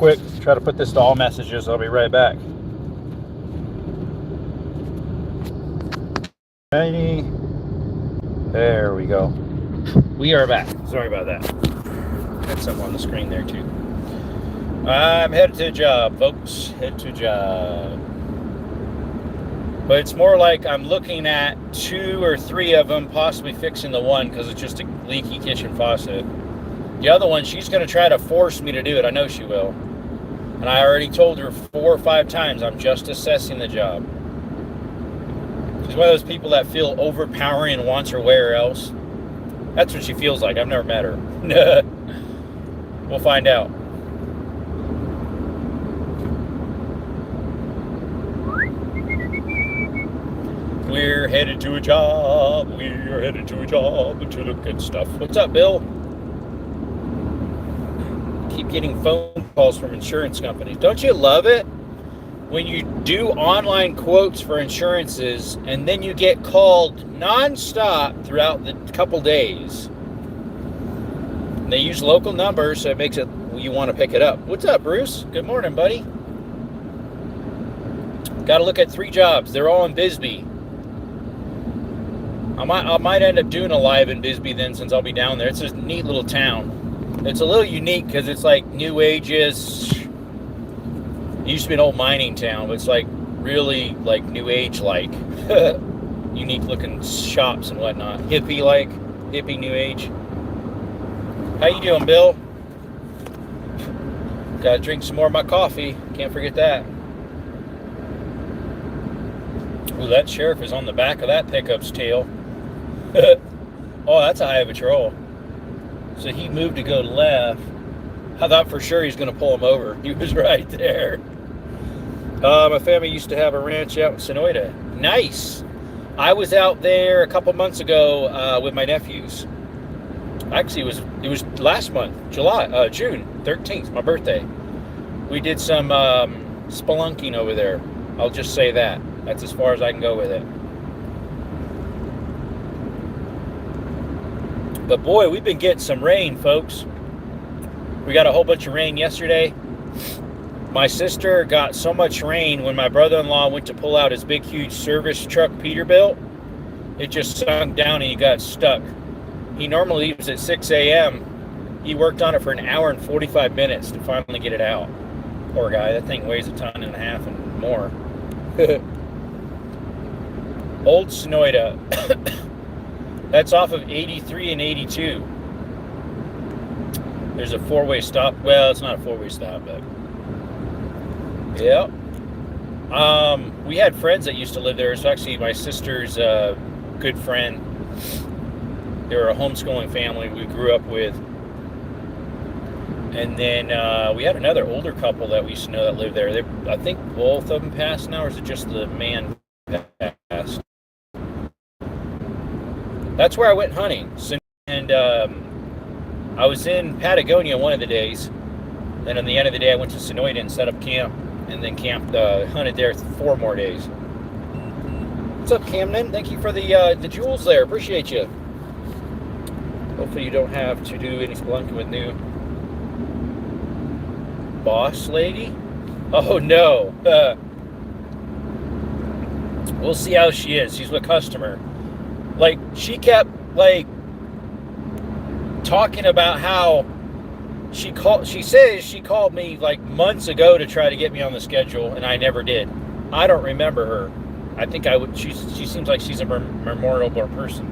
quick, try to put this to all messages. I'll be right back. Righty. There we go. We are back. Sorry about that. Had something on the screen there too. I'm headed to a job, folks. Head to a job. But it's more like I'm looking at 2 or 3 of them, possibly fixing the one because it's just a leaky kitchen faucet. The other one, she's going to try to force me to do it. I know she will. And I already told her 4 or 5 times I'm just assessing the job. She's one of those people that feel overpowering and wants her where else. That's what she feels like. I've never met her. We'll find out. We're headed to a job. We're headed to a job to look at stuff. What's up, Bill? Keep getting phone calls from insurance companies. Don't you love it when you do online quotes for insurances and then you get called nonstop throughout the couple days? And they use local numbers, so it makes it you want to pick it up. What's up, Bruce? Good morning, buddy. Got to look at 3 jobs. They're all in Bisbee. I might end up doing a live in Bisbee then, since I'll be down there. It's a neat little town. It's a little unique because it's like New Ages. It used to be an old mining town, but it's like really like New Age like. Unique looking shops and whatnot. Hippie New Age. How you doing, Bill? Gotta drink some more of my coffee. Can't forget that. Ooh, that sheriff is on the back of that pickup's tail. Oh, that's a high patrol. So he moved to go left. I thought for sure he's going to pull him over. He was right there. My family used to have a ranch out in Sonoyta. Nice. I was out there a couple months ago with my nephews. Actually, it was last month, June 13th, my birthday. We did some spelunking over there. I'll just say that. That's as far as I can go with it. But boy, we've been getting some rain, folks. We got a whole bunch of rain yesterday. My sister got so much rain when my brother-in-law went to pull out his big, huge service truck Peterbilt. It just sunk down and he got stuck. He normally leaves at 6 a.m. He worked on it for an hour and 45 minutes to finally get it out. Poor guy, that thing weighs 1.5 tons and more. Old Sonoyta. That's off of 83 and 82. There's a 4-way stop. Well, it's not a 4-way stop, but yeah. We had friends that used to live there. It's actually my sister's good friend. They were a homeschooling family we grew up with. And then we had another older couple that we used to know that lived there. I think both of them passed now, or is it just the man passed? That's where I went hunting. And I was in Patagonia one of the days. Then on the end of the day, I went to Sonoyta and set up camp. And then hunted there 4 more days. What's up, Camden? Thank you for the jewels there. Appreciate you. Hopefully you don't have to do any spelunking with new boss lady. Oh, no. We'll see how she is. She's a customer. Like, she kept, like, talking about how she says she called me, like, months ago to try to get me on the schedule, and I never did. I don't remember her. I think I would. She seems like she's a memorable person.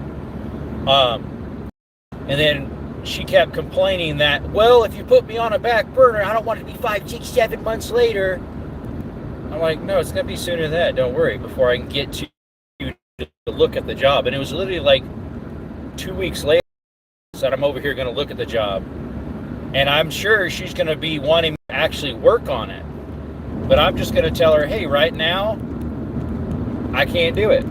And then she kept complaining that, well, if you put me on a back burner, I don't want it to be 5, 6, 7 months later. I'm like, no, it's going to be sooner than that. Don't worry, before I can get to look at the job. And it was literally like 2 weeks later that I'm over here going to look at the job. And I'm sure she's going to be wanting to actually work on it. But I'm just going to tell her, hey, right now, I can't do it.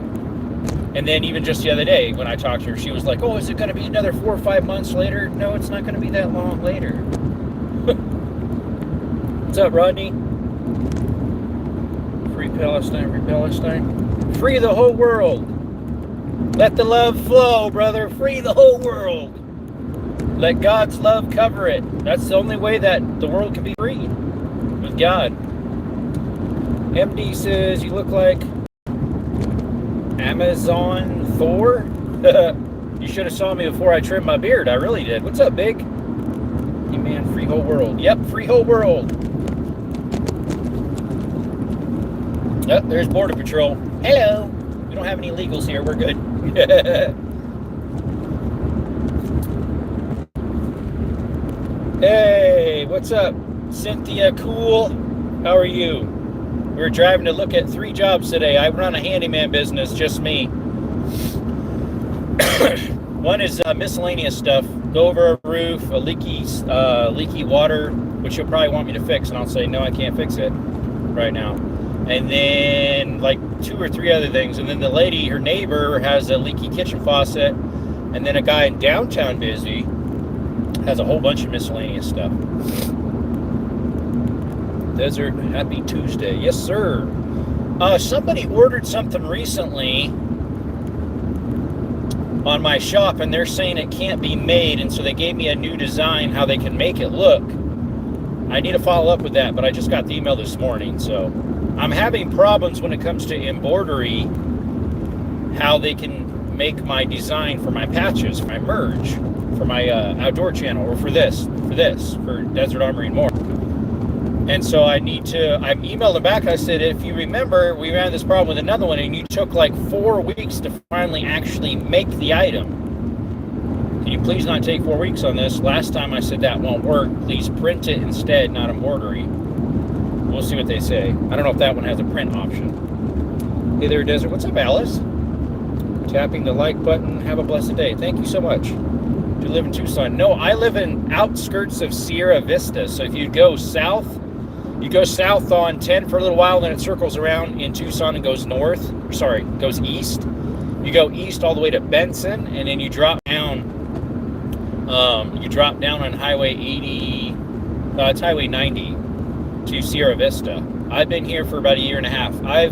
And then even just the other day when I talked to her, she was like, oh, is it going to be another 4 or 5 months later? No, it's not going to be that long later. What's up, Rodney? Free Palestine, free Palestine. Free the whole world. Let the love flow, brother. Free the whole world. Let God's love cover it. That's the only way that the world can be free. God. MD says, you look like Amazon Thor. You should have saw me before I trimmed my beard. I really did. What's up, Big? Hey, man, free whole world. Yep, free whole world. Oh, there's Border Patrol. Hello. We don't have any illegals here. We're good. Hey, what's up? Cynthia Cool. How are you? We were driving to look at 3 jobs today. I run a handyman business, just me. One is miscellaneous stuff. Go over a roof, a leaky water, which you'll probably want me to fix, and I'll say, no, I can't fix it right now. And then like 2 or 3 other things. And then the lady, her neighbor, has a leaky kitchen faucet. And then a guy in downtown Bisbee has a whole bunch of miscellaneous stuff. Desert, happy Tuesday. Yes, sir. Somebody ordered something recently on my shop, and they're saying it can't be made, and so they gave me a new design how they can make it look. I need to follow up with that, but I just got the email this morning, so I'm having problems when it comes to embroidery, how they can make my design for my patches, for my merge, for my outdoor channel, or for Desert Armory and more. And so I emailed them back. I said, if you remember, we ran this problem with another one, and you took like 4 weeks to finally actually make the item. Can you please not take 4 weeks on this? Last time I said that won't work. Please print it instead, not embroidery. We'll see what they say. I don't know if that one has a print option. Hey there, Desert. What's up, Alice? Tapping the like button. Have a blessed day. Thank you so much. Do you live in Tucson? No, I live in outskirts of Sierra Vista. So if you go south, you go south on 10 for a little while, then it circles around in Tucson and goes goes east. You go east all the way to Benson, and then you drop down. On Highway 80. It's Highway 90 to Sierra Vista. I've been here for about a year and a half. I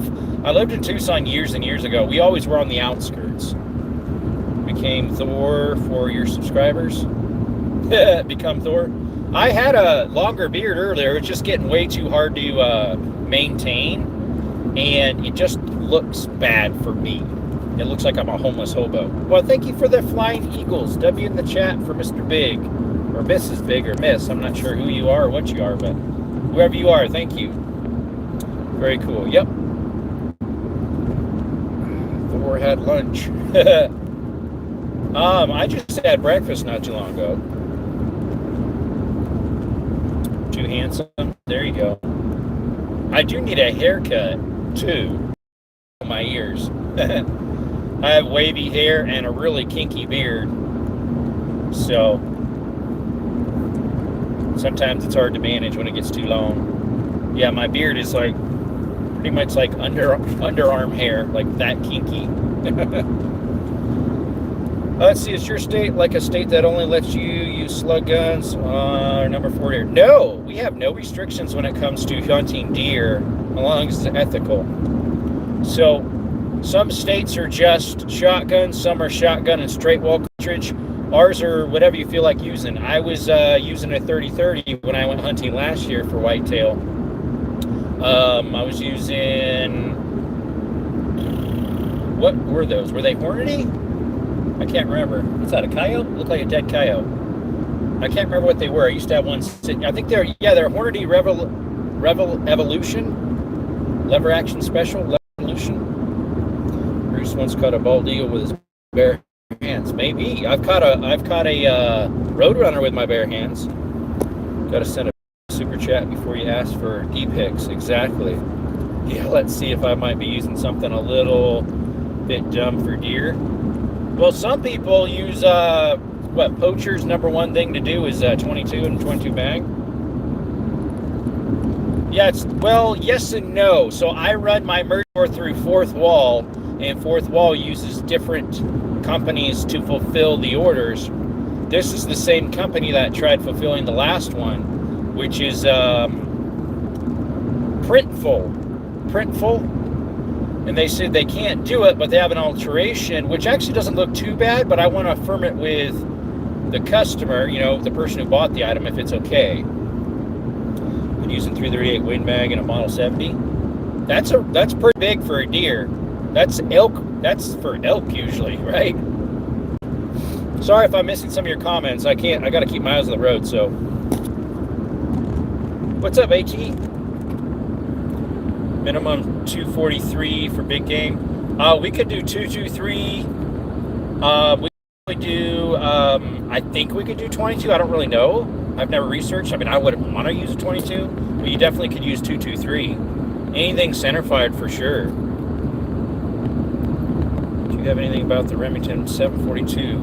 lived in Tucson years and years ago. We always were on the outskirts. Became Thor for your subscribers. Become Thor. I had a longer beard earlier. It's just getting way too hard to maintain, and it just looks bad for me. It looks like I'm a homeless hobo. Well, thank you for the Flying Eagles. W in the chat for Mr. Big, or Mrs. Big, or Miss. I'm not sure who you are or what you are, but whoever you are, thank you. Very cool. Yep. Thor had lunch. I just had breakfast not too long ago. Too handsome. There you go. I do need a haircut too. My ears. I have wavy hair and a really kinky beard, so sometimes it's hard to manage when it gets too long. Yeah, my beard is like pretty much like underarm hair, like that kinky. Let's see, is your state like a state that only lets you use slug guns? Number 4 here. No, we have no restrictions when it comes to hunting deer, as long as it's ethical. So some states are just shotguns, some are shotgun and straight wall cartridge. Ours are whatever you feel like using. I was using a 30-30 when I went hunting last year for whitetail. I was using, what were those? Were they Hornady? I can't remember. What's that, a coyote? Looked like a dead coyote. I can't remember what they were. I used to have one sitting. I think they're Hornady Revel Evolution. Lever Action Special. Evolution. Bruce once caught a bald eagle with his bare hands. Maybe. I've caught a roadrunner with my bare hands. Got to send a super chat before you ask for deep pics. Exactly. Yeah, let's see if I might be using something a little bit dumb for deer. Well, some people use, poachers' number one thing to do is 22 and 22 mag. Yeah, yes and no. So I run my merge through Fourth Wall, and Fourth Wall uses different companies to fulfill the orders. This is the same company that tried fulfilling the last one, which is Printful. And they said they can't do it, but they have an alteration, which actually doesn't look too bad, but I want to affirm it with the customer, the person who bought the item, if it's okay. been using 338 Win Mag and a Model 70. That's pretty big for a deer. That's for elk usually, right? Sorry if I'm missing some of your comments. I got to keep my eyes on the road. So, what's up, HE? Minimum 243 for big game. We could do 223. We do. I think we could do 22. I don't really know. I've never researched. I mean, I wouldn't want to use a 22, but you definitely could use 223. Anything center fired for sure. Do you have anything about the Remington 742?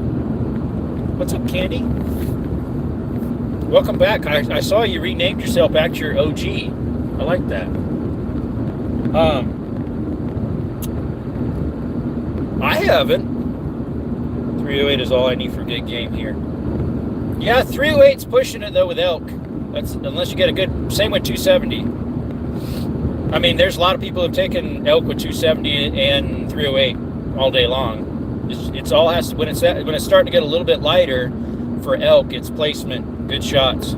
What's up, Candy? Welcome back. I saw you renamed yourself back to your OG. I like that. I haven't. 308 is all I need for big game here. Yeah, 308's pushing it though with elk. That's unless you get a good. Same with 270. I mean, there's a lot of people who have taken elk with 270 and 308 all day long. It's all has to, when it's starting to get a little bit lighter for elk, it's placement, good shots.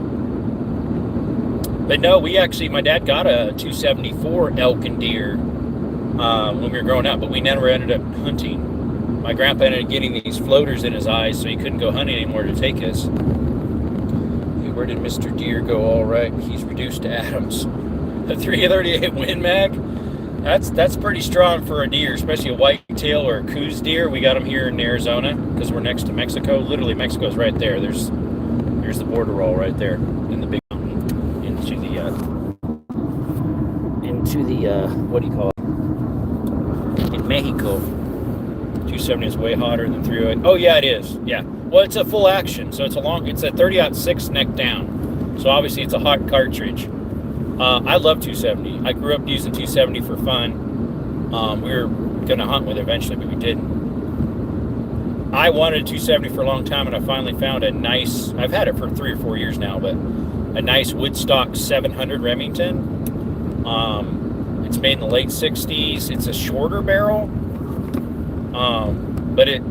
But no, my dad got a 274 elk and deer when we were growing up, but we never ended up hunting. My grandpa ended up getting these floaters in his eyes, so he couldn't go hunting anymore to take us. Hey, where did Mr. Deer go? All right, he's reduced to atoms. The 338 Win Mag, that's pretty strong for a deer, especially a whitetail or a Coues deer. We got them here in Arizona because we're next to Mexico. Literally, Mexico's right there. There's the border wall right there in the big mountain into the what do you call it? In Mexico. 270 is way hotter than 308. Oh yeah, it is. Yeah. Well, it's a full action, so it's a 30-06 neck down. So obviously it's a hot cartridge. I love 270. I grew up using 270 for fun. We were gonna hunt with it eventually, but we didn't. I wanted a 270 for a long time, and I finally found a nice. I've had it for 3 or 4 years now, but a nice Woodstock 700 Remington. It's made in the late 60s. It's a shorter barrel, but it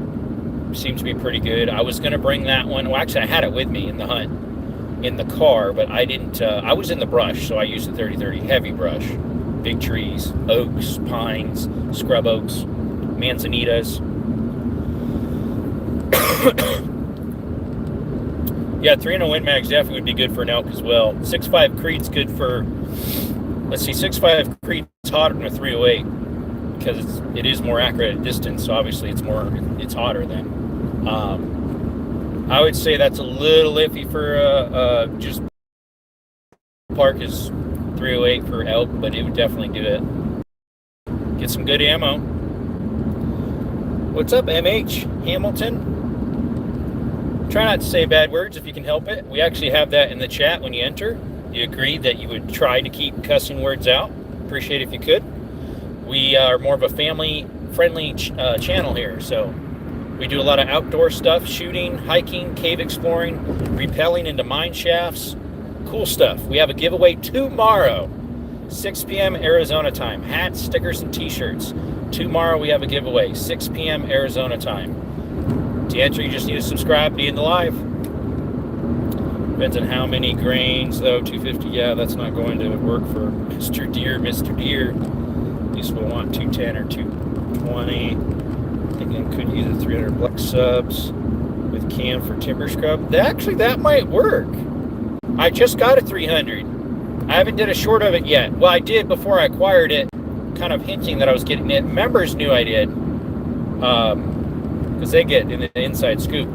seems to be pretty good. I was going to bring that one. Well, actually, I had it with me in the hunt, in the car, but I didn't. I was in the brush, so I used the 30-30, heavy brush, big trees, oaks, pines, scrub oaks, manzanitas. Yeah, 300 Win Mags definitely would be good for an elk as well. 6.5 Creed's good for. Let's see, 6.5 Creed's hotter than a 308 because it is more accurate at distance. So obviously it's hotter then. I would say that's a little iffy for just park is 308 for elk, but it would definitely do it. Get some good ammo. What's up, MH Hamilton? Try not to say bad words if you can help it. We actually have that in the chat when you enter. You agreed that you would try to keep cussing words out. Appreciate it if you could. We are more of a family-friendly channel here, so we do a lot of outdoor stuff, shooting, hiking, cave exploring, rappelling into mine shafts. Cool stuff. We have a giveaway tomorrow, 6 p.m. Arizona time. Hats, stickers, and t-shirts. Tomorrow we have a giveaway, 6 p.m. Arizona time. To enter, you just need to subscribe, be in the live. Depends on how many grains, though. 250, yeah, that's not going to work for Mr. Deer. Mr. Deer, at least we'll want 210 or 220. Again, could use a 300 black subs with cam for timber scrub. That might work. I just got a 300. I haven't did a short of it yet. Well, I did before I acquired it, kind of hinting that I was getting it. Members knew I did, because they get an inside scoop.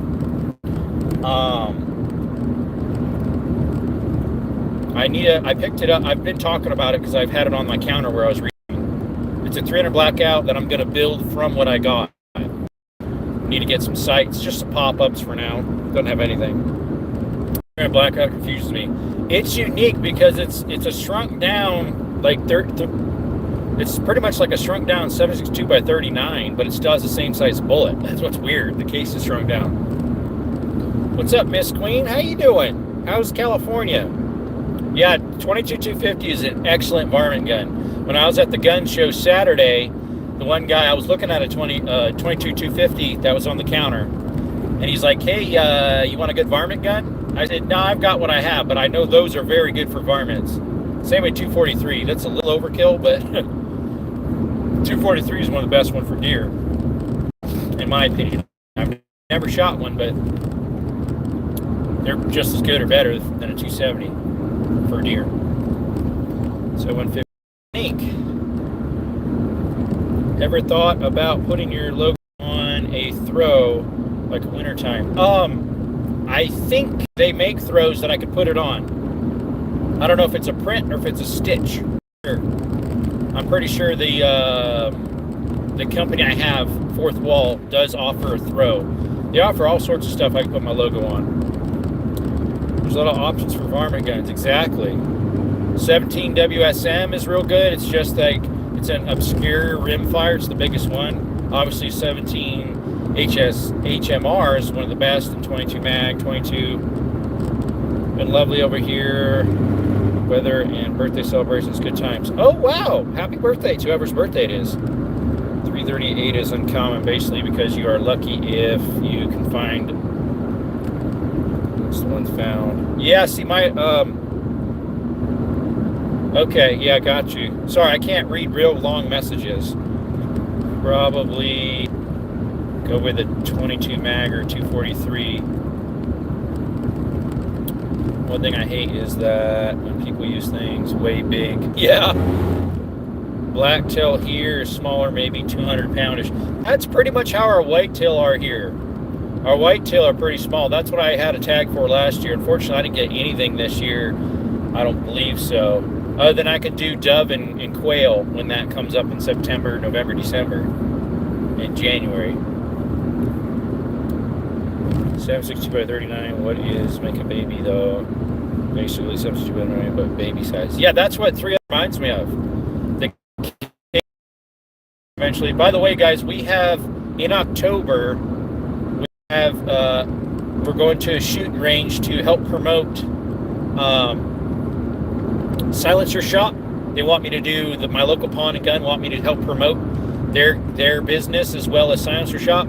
I picked it up. I've been talking about it because I've had it on my counter where I was reading. It's a 300 blackout that I'm going to build from what I got. Need to get some sights, just some pop-ups for now. Doesn't have anything. 300 blackout confuses me. It's unique because it's a shrunk down, like it's pretty much like a shrunk down 7.62 by 39, but it still has the same size bullet. That's what's weird. The case is shrunk down. What's up, Miss Queen? How you doing? How's California? Yeah, 22-250 is an excellent varmint gun. When I was at the gun show Saturday, the one guy, I was looking at a 22-250 that was on the counter, and he's like, hey, you want a good varmint gun? I said, no, I've got what I have, but I know those are very good for varmints. Same with 243. That's a little overkill, but 243 is one of the best one for deer, in my opinion. I've never shot one, but they're just as good or better than a 270 for deer. So 150. Ever thought about putting your logo on a throw like a wintertime? I think they make throws that I could put it on. I don't know if it's a print or if it's a stitch. I'm pretty sure the company I have, Fourth Wall, does offer a throw. They offer all sorts of stuff I can put my logo on. There's a lot of options for varmint guns. Exactly. 17 WSM is real good. It's just like, it's an obscure rimfire. It's the biggest one. Obviously 17 HMR is one of the best, and 22 mag, 22. Been lovely over here. Weather and birthday celebrations, good times. Oh wow, happy birthday to whoever's birthday it is. 338 is uncommon, basically because you are lucky if you can find. What's the one found? Yeah, see my okay, yeah, got you. Sorry, I can't read real long messages. Probably go with a 22 mag or 243. One thing I hate is that when people use things way big. Yeah. Blacktail here is smaller, maybe 200 poundish. That's pretty much how our whitetail are here. Our whitetail are pretty small. That's what I had a tag for last year. Unfortunately, I didn't get anything this year. I don't believe so. Other than I could do dove and quail when that comes up in September, November, December, and January. 760 by 39. What is make a baby though? Basically 760 by 39, but baby size. Yeah, that's what 3 reminds me of. The eventually. By the way, guys, we have in October. We have we're going to a shooting range to help promote Silencer Shop. They want me to do my local pawn and gun. Want me to help promote their business as well as Silencer Shop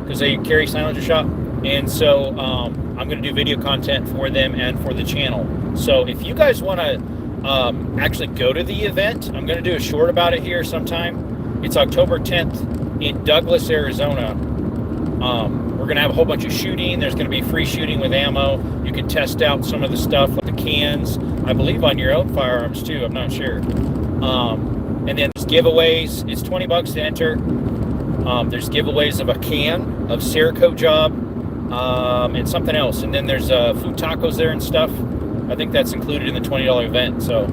because they carry Silencer Shop. And so I'm going to do video content for them and for the channel. So if you guys want to actually go to the event, I'm going to do a short about it here sometime. It's October 10th in Douglas, Arizona. We're going to have a whole bunch of shooting. There's going to be free shooting with ammo. You can test out some of the stuff like the cans, I believe on your own firearms too. I'm not sure. And then there's giveaways. It's $20 to enter. There's giveaways of a can of Cerakote Job. And something else, and then there's food tacos there and stuff. I think that's included in the $20 event. So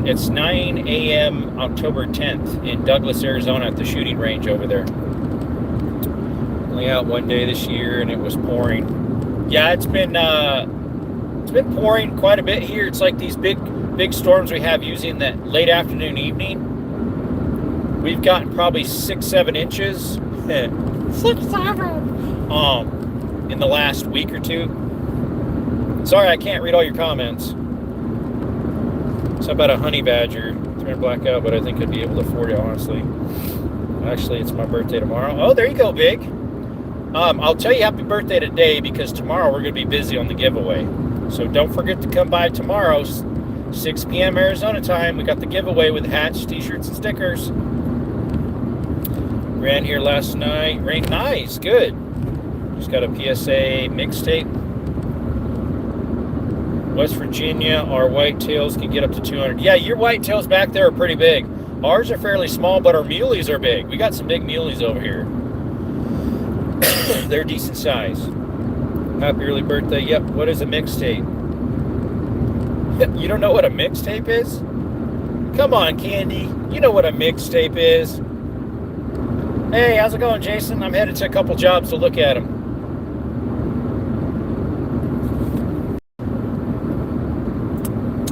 it's 9 a.m. October 10th in Douglas, Arizona at the shooting range over there. Only out one day this year, and it was pouring. Yeah, it's been pouring quite a bit here. It's like these big storms we have usually in that late afternoon, evening. We've gotten probably 6-7 inches. 6-7. In the last week or two. Sorry, I can't read all your comments. It's about a honey badger. Turned black out, but I think I'd be able to afford it, honestly. Actually, it's my birthday tomorrow. Oh, there you go, Big. I'll tell you happy birthday today because tomorrow we're going to be busy on the giveaway. So don't forget to come by tomorrow, 6 p.m. Arizona time. We got the giveaway with hats, t-shirts, and stickers. Ran here last night. Rain nice, good. Just got a PSA mixtape. West Virginia, our whitetails can get up to 200. Yeah, your whitetails back there are pretty big. Ours are fairly small, but our muleys are big. We got some big muleys over here. They're decent size. Happy early birthday. Yep, what is a mixtape? You don't know what a mixtape is? Come on, Candy. You know what a mixtape is. Hey, how's it going, Jason? I'm headed to a couple jobs to look at them.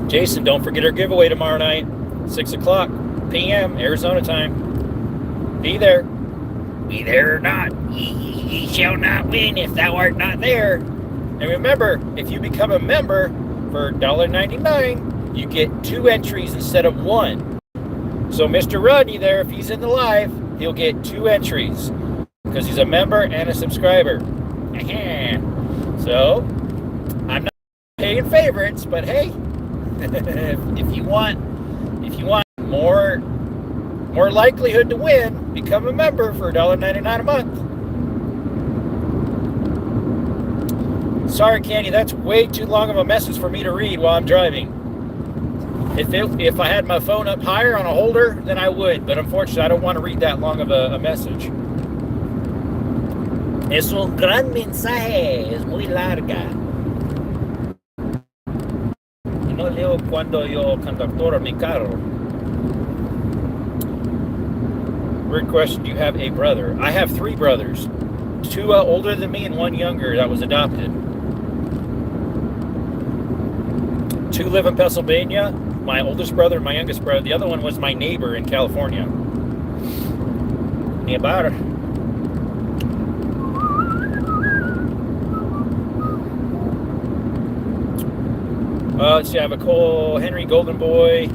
Jason, don't forget our giveaway tomorrow night, 6 o'clock p.m. Arizona time. Be there. Be there or not, ye shall not win if thou art not there. And remember, if you become a member for $1.99, you get 2 entries instead of 1. So Mr. Rodney there, if he's in the live, he'll get 2 entries because he's a member and a subscriber. So, I'm not paying favorites, but hey, if you want more likelihood to win, become a member for $1.99 a month. Sorry, Candy, that's way too long of a message for me to read while I'm driving. If I had my phone up higher on a holder, then I would. But unfortunately, I don't want to read that long of a message. Es un gran mensaje, es muy larga. Y no leo cuando yo conductor mi carro. Weird question, do you have a brother? I have 3 brothers. 2 older than me and 1 younger that was adopted. 2 live in Pennsylvania. My oldest brother and my youngest brother. The other one was my neighbor in California. Nearby. Let's see, I have a Cole Henry Golden Boy.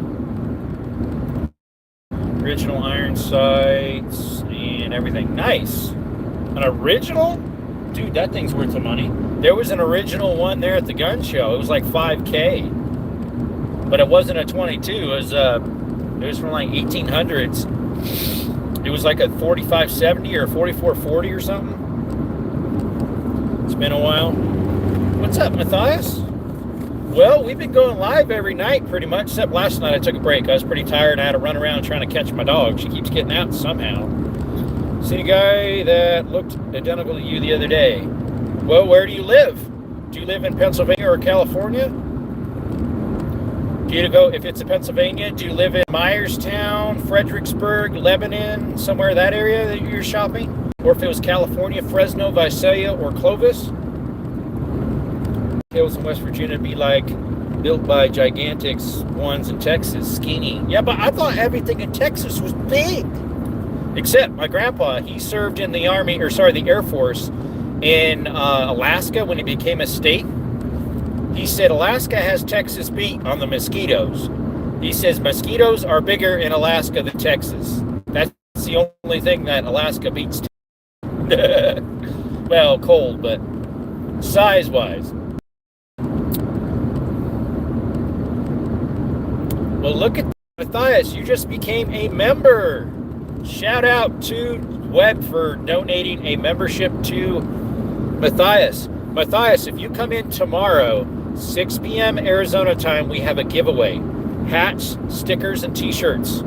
Original iron sights and everything. Nice. An original? Dude, that thing's worth some money. There was an original one there at the gun show. It was like $5K. But it wasn't a 22. It was from like 1800s. It was like a 4570 or 4440 or something. It's been a while. What's up, Matthias? Well, we've been going live every night pretty much, except last night I took a break. I was pretty tired. I had to run around trying to catch my dog. She keeps getting out somehow. Seen a guy that looked identical to you the other day. Well, where do you live? Do you live in Pennsylvania or California? Do you go, if it's in Pennsylvania, do you live in Myerstown, Fredericksburg, Lebanon, somewhere in that area that you're shopping? Or if it was California, Fresno, Visalia, or Clovis? Hills in West Virginia would be like built by gigantics ones in Texas, skinny. Yeah, but I thought everything in Texas was big. Except my grandpa, he served in the the Air Force in Alaska when it became a state. He said Alaska has Texas beat on the mosquitoes. He says mosquitoes are bigger in Alaska than Texas. That's the only thing that Alaska beats. Well, cold, but size-wise. Well, look at Matthias. You just became a member. Shout out to Webb for donating a membership to Matthias. Matthias, if you come in tomorrow, 6 p.m. Arizona time, we have a giveaway. Hats, stickers, and t-shirts.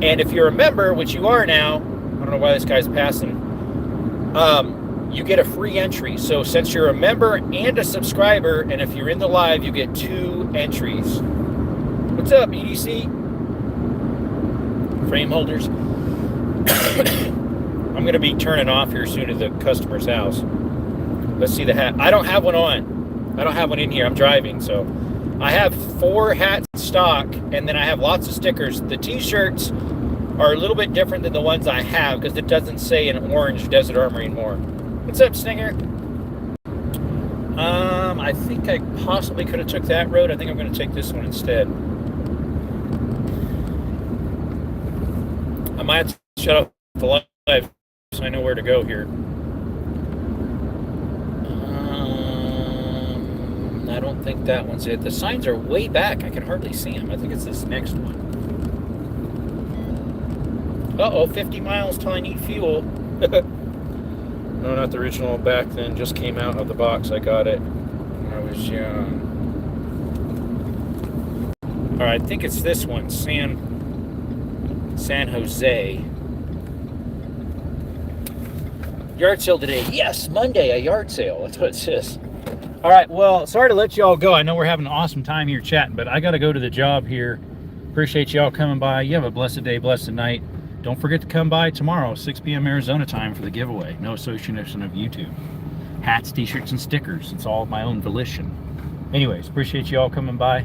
And if you're a member, which you are now, I don't know why this guy's passing, you get a free entry. So since you're a member and a subscriber, and if you're in the live, you get 2 entries. What's up, EDC? Frame holders. I'm going to be turning off here soon at the customer's house. Let's see the hat. I don't have one on. I don't have one in here. I'm driving, so I have 4 hats in stock, and then I have lots of stickers. The t-shirts are a little bit different than the ones I have because it doesn't say an orange Desert Armor anymore. What's up, Stinger? I think I possibly could have took that road. I think I'm going to take this one instead. I might have to shut off the live so I know where to go here. I don't think that one's it. The signs are way back. I can hardly see them. I think it's this next one. Uh-oh, 50 miles till I need fuel. No, not the original back then. Just came out of the box. I got it when I was young. All right, I think it's this one. San Jose. Yard sale today. Yes, Monday, a yard sale. That's what it says. All right, well, sorry to let y'all go. I know we're having an awesome time here chatting, but I got to go to the job here. Appreciate y'all coming by. You have a blessed day, blessed night. Don't forget to come by tomorrow, 6 p.m. Arizona time for the giveaway. No association of YouTube. Hats, t-shirts, and stickers. It's all of my own volition. Anyways, appreciate you all coming by.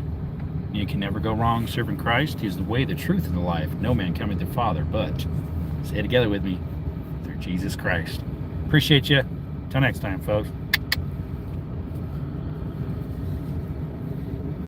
You can never go wrong serving Christ. He is the way, the truth, and the life. No man cometh to the Father, but, say it together with me, through Jesus Christ. Appreciate you. Till next time, folks.